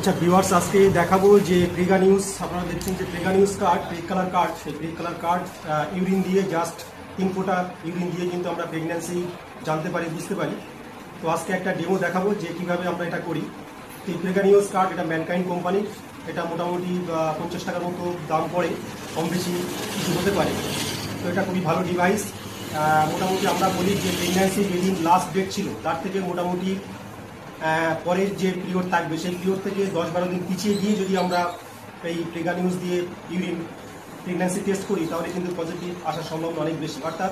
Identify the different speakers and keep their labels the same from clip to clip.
Speaker 1: আচ্ছা ভিউয়ার্স, আজকে দেখাবো যে প্রেগা নিউজ। আপনারা দেখছেন যে Prega news card, Preg colour card. সেই প্রেগ কালার কার্ড ইউরিন দিয়ে জাস্ট 3 ফোঁটা ইউরিন দিয়ে কিন্তু আমরা প্রেগন্যান্সি জানতে পারি, বুঝতে পারি। তো আজকে একটা ডেমো দেখাবো যে কিভাবে আমরা এটা করি। এই প্রেগা নিউজ কার্ড এটা ম্যানকাইন্ড কোম্পানির। এটা মোটামুটি 50 টাকার মতো দাম পড়ে, কম বেশি কিছু হতে পারে। তো এটা খুবই ভালো ডিভাইস। মোটামুটি আমরা বলি যে প্রেগন্যান্সি যেদিন লাস্ট ডেট ছিল তার থেকে মোটামুটি পরের যে পিরিয়ড থাকবে সেই পিরিয়ড থেকে 10-12 দিন পিছিয়ে গিয়ে যদি আমরা এই প্রেগা নিউজ দিয়ে ইউরিন প্রেগন্যান্সি টেস্ট করি তাহলে কিন্তু পজিটিভ আসার সম্ভাবনা অনেক বেশি। অর্থাৎ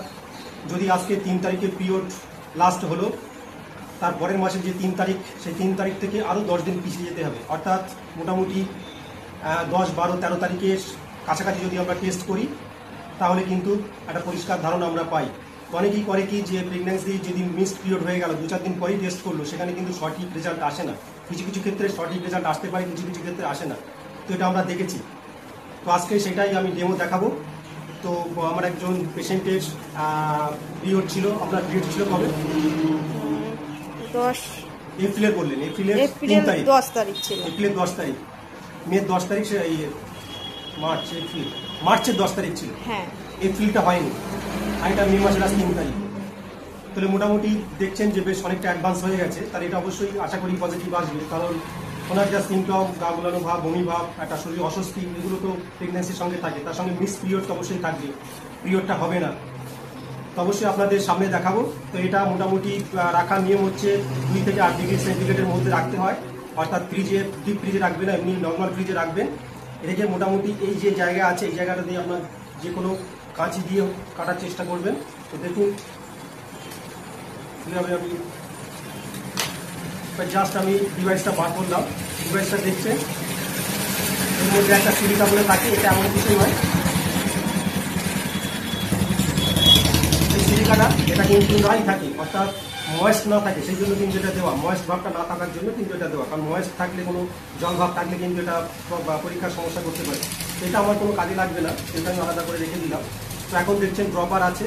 Speaker 1: যদি আজকে 3 তারিখে পিরিয়ড লাস্ট হলো, তারপরের মাসের যে 3 তারিখ, সেই 3 তারিখ থেকে আরও 10 দিন পিছিয়ে যেতে হবে। অর্থাৎ মোটামুটি 10, 12, 13 তারিখের কাছাকাছি যদি আমরা টেস্ট করি তাহলে কিন্তু একটা পরিষ্কার ধারণা আমরা পাই। অনেকেই করে কি যে প্রেগন্যান্সি যেদিন মিসড পিরিয়ড হয়ে গেল, 2-4 দিন পরেই টেস্ট করলো, সেখানে কিন্তু সঠিক রেজাল্ট আসে না। কিছু কিছু ক্ষেত্রে সঠিক রেজাল্ট আসতে পারে, কিছু কিছু ক্ষেত্রে আসে না। তো এটা আমরা দেখেছি। তো আজকে সেটাই আমি ডেমো দেখাবো। তো আমার একজন পেশেন্টের পিরিয়ড ছিল। আপনার পিরিয়ড ছিল কবে?
Speaker 2: 10
Speaker 1: এপ্রিলে বললেন? এপ্রিলের 3 তারিখ,
Speaker 2: 10 তারিখ ছিল।
Speaker 1: এপ্রিলের 10 তারিখ, মে 10 তারিখ, মার্চের 10 তারিখ ছিল।
Speaker 2: হ্যাঁ,
Speaker 1: এপ্রিলটা হয়নি, আর এটা মে মাসের 3 তারিখ। তাহলে মোটামুটি দেখছেন যে বেশ অনেকটা অ্যাডভান্স হয়ে গেছে। তাহলে এটা অবশ্যই আশা করি পজিটিভ আসবে, কারণ ওনার যা সিমটম, গা গোলানো ভাব, বমি ভাব, একটা শরীর অস্বস্তি, এগুলো তো প্রেগন্যান্সির সঙ্গে থাকে। তার সঙ্গে মিস পিরিয়ড তো অবশ্যই থাকবে, পিরিয়ডটা হবে না। তো অবশ্যই আপনাদের সামনে দেখাবো। তো এটা মোটামুটি রাখার নিয়ম হচ্ছে 2 থেকে 8 ডিগ্রি সেন্টিগ্রেডের মধ্যে রাখতে হয়। অর্থাৎ ফ্রিজে, ডিপ ফ্রিজে রাখবেন না, এমনি নর্মাল ফ্রিজে রাখবেন। রেখে মোটামুটি এই যে জায়গা আছে, এই জায়গাটা দিয়ে আপনার যে কোনো কাঁচি দিয়ে কাটার চেষ্টা করবেন। তো দেখুন আমি ডিভাইসটা বার করলাম। ডিভাইসটা দেখছেন, এর মধ্যে একটা সিলিকা বলে থাকে। এটা এমন কিছুই নয়, এই সিলিকাটা এটা কিন্তু নাই থাকে, অর্থাৎ ময়েস্ট না থাকে, সেই জন্য কিন্তু এটা দেওয়া। ময়েস্ট ভাবটা না থাকার জন্য কিন্তু এটা দেওয়া, কারণ ময়েস্ট থাকলে, কোনো জল ভাব থাকলে কিন্তু এটা পরীক্ষার সমস্যা করতে পারে। এটা আমার কোনো কাজে লাগবে না, এটা আমি আলাদা করে রেখে দিলাম। তো এখন দেখছেন ড্রপার আছে,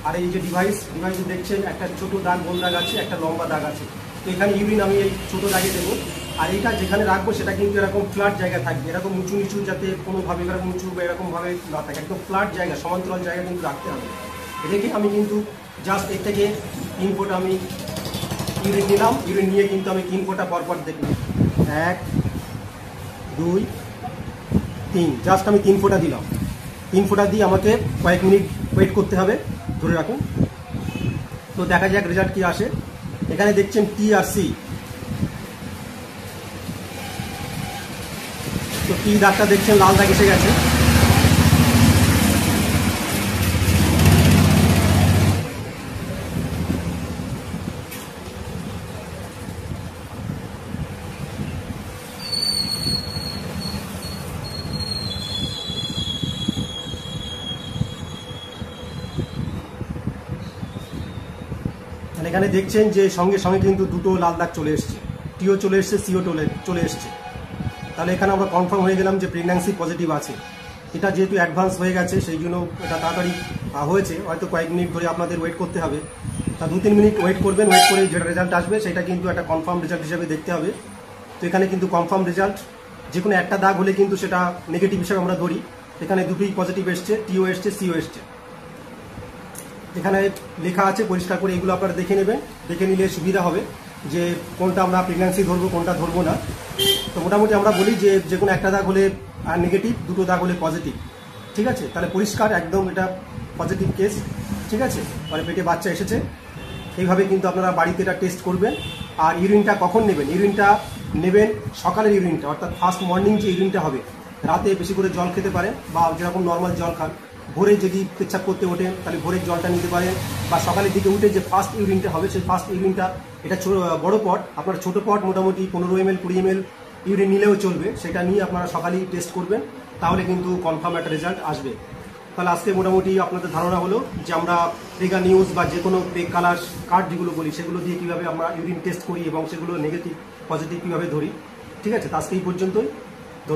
Speaker 1: আর এই যে ডিভাইসে দেখছেন একটা ছোট দাগ, গোল দাগ আছে, একটা লম্বা দাগ আছে। তো এখানে ইউরিন আমি এই ছোট দাগে দেবো। আর এইটা যেখানে রাখবো সেটা কিন্তু এরকম ফ্ল্যাট জায়গা থাকবে, এরকম উঁচু নিচু, যাতে কোনোভাবে এরকম উঁচু বা এরকমভাবে না থাকে, একদম ফ্ল্যাট জায়গা, সমান্তরাল জায়গা কিন্তু রাখতে হবে। রেখে আমি কিন্তু জাস্ট এর থেকে 3 ফোঁটা আমি ইউরিন নিলাম। ইউরিন নিয়ে কিন্তু আমি 3 ফোঁটা পরপর দেখলাম, 1, 2, 3, জাস্ট আমি 3 ফোঁটা দিলাম। 3 ফোঁটা দিয়ে আমাকে কয়েক মিনিট ওয়েট করতে হবে, ধরে রাখুন। তো দেখা যাক রেজাল্ট কি আসে। এখানে দেখছেন টি আর সি। তো টি দাগটা দেখছেন লাল দাগ এসে গেছে। এখানে দেখছেন যে সঙ্গে সঙ্গে কিন্তু দুটো লাল দাগ চলে এসছে, টিও চলে এসছে, সিও চলে এসছে। তাহলে এখানে আমরা কনফার্ম হয়ে গেলাম যে প্রেগন্যান্সি পজিটিভ আছে। এটা যেহেতু অ্যাডভান্স হয়ে গেছে সেই জন্য এটা তাড়াতাড়ি হয়েছে, হয়তো কয়েক মিনিট ধরে আপনাদের ওয়েট করতে হবে। তা 2-3 মিনিট ওয়েট করবেন, ওয়েট করে যেটা রেজাল্ট আসবে সেটা কিন্তু একটা কনফার্ম রেজাল্ট হিসেবে দেখতে হবে। তো এখানে কিন্তু কনফার্ম রেজাল্ট, যে কোনো একটা দাগ হলে কিন্তু সেটা নেগেটিভ হিসেবে আমরা ধরি। এখানে দুটোই পজিটিভ এসছে, টিও এসছে, সিও এসছে। এখানে লেখা আছে পরিষ্কার করে, এগুলো আপনারা দেখে নেবেন। দেখে নিলে সুবিধা হবে যে কোনটা আমরা প্রেগন্যান্সি ধরবো, কোনটা ধরবো না। তো মোটামুটি আমরা বলি যে কোনো একটা দাগ হলে নেগেটিভ, দুটো দাগ হলে পজিটিভ। ঠিক আছে, তাহলে পরিষ্কার একদম এটা পজিটিভ কেস। ঠিক আছে, মানে পেটে বাচ্চা এসেছে। এইভাবে কিন্তু আপনারা বাড়িতে এটা টেস্ট করবেন। আর ইউরিনটা কখন নেবেন? ইউরিনটা নেবেন সকালের ইউরিনটা, অর্থাৎ ফার্স্ট মর্নিং যে ইউরিনটা হবে। রাতে বেশি করে জল খেতে পারেন, বা যেরকম নর্মাল জল খান। ভোরে যদি পেচ্ছাপ করতে ওঠেন তাহলে ভোরের জলটা নিতে পারেন, বা সকালের দিকে উঠে যে ফার্স্ট ইউরিনটা হবে সেই ফার্স্ট ইউরিনটা, এটা বড় পট, আপনার ছোটো পট মোটামুটি 15 ml 20 ml ইউরিন নিলেও চলবে। সেটা নিয়ে আপনারা সকালেই টেস্ট করবেন, তাহলে কিন্তু কনফার্ম একটা রেজাল্ট আসবে। তাহলে আজকে মোটামুটি আপনাদের ধারণা হলো যে আমরা প্রেগা নিউজ বা যে কোনো প্রেগ কালার কার্ড যেগুলো বলি সেগুলো দিয়ে কীভাবে আমরা ইউরিন টেস্ট করি এবং সেগুলো নেগেটিভ পজিটিভ কীভাবে ধরি। ঠিক আছে, তো আজকে এই পর্যন্তই।